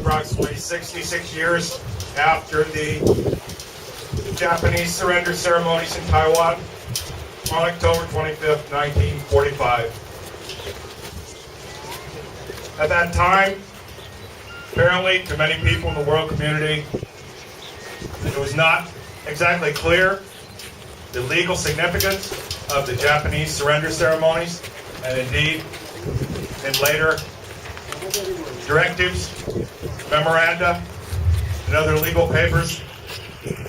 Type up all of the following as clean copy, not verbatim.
approximately 66 years after the Japanese surrender ceremonies in Taiwan on October 25th, 1945. At that time, apparently to many people in the world community, it was not exactly clear the legal significance of the Japanese surrender ceremonies, and indeed, in later directives, memoranda, and other legal papers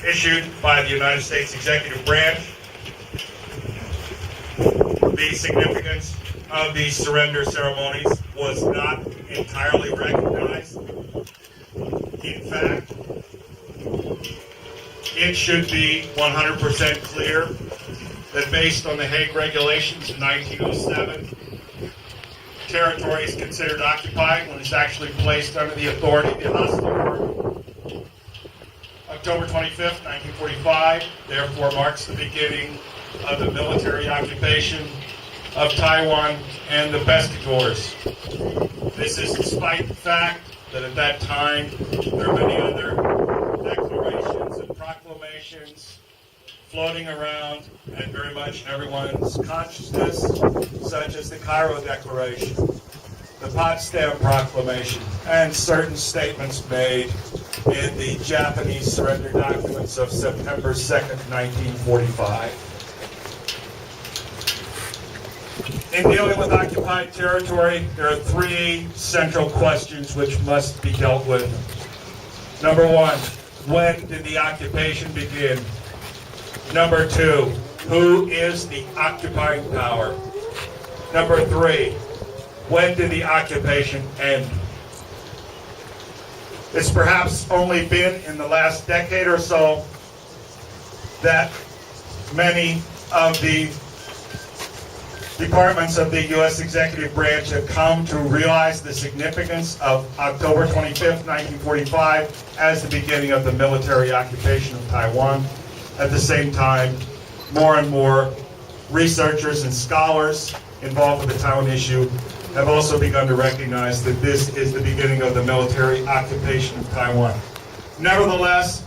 issued by the United States executive branch, the significance of these surrender ceremonies was not entirely recognized. In fact, it should be 100% clear that based on the Hague Regulations in 1907, territory is considered occupied when it's actually placed under the authority of the hostile army. October 25th, 1945, therefore marks the beginning of the military occupation of Taiwan and the pescadores. This is despite the fact that at that time there are many other declarations and proclamations floating around and very much in everyone's consciousness, such as the Cairo Declaration, the Potsdam Proclamation, and certain statements made in the Japanese surrender documents of September 2nd, 1945. In dealing with occupied territory, there are three central questions which must be dealt with. Number one, when did the occupation begin? Number two, who is the occupying power? Number three, when did the occupation end? It's perhaps only been in the last decade or so that many of the departments of the U.S. executive branch have come to realize the significance of October 25th, 1945 as the beginning of the military occupation of Taiwan. At the same time, more and more researchers and scholars involved with the Taiwan issue have also begun to recognize that this is the beginning of the military occupation of Taiwan. Nevertheless,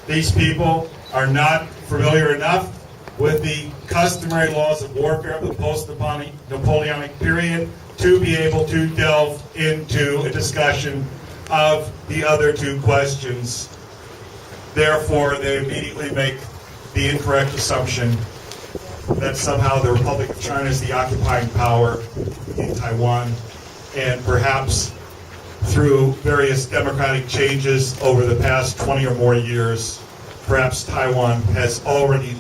these people are not familiar enough with the customary laws of warfare of the post-Napoleonic period to be able to delve into a discussion of the other two questions. Therefore, they immediately make the incorrect assumption that somehow the Republic of China is the occupying power in Taiwan, and perhaps through various democratic changes over the past 20 or more years, perhaps Taiwan has already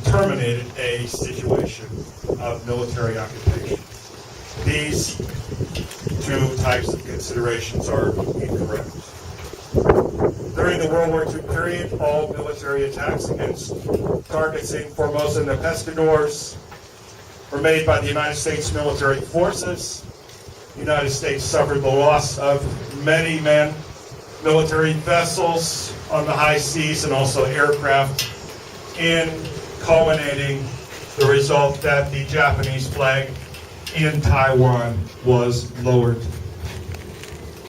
terminated a situation of military occupation. These two types of considerations are incorrect. During the World War II period, all military attacks against targets in Formosa and the Pescadores were made by the United States military forces. The United States suffered the loss of many men, military vessels on the high seas, and also aircraft, in culminating the result that the Japanese flag in Taiwan was lowered.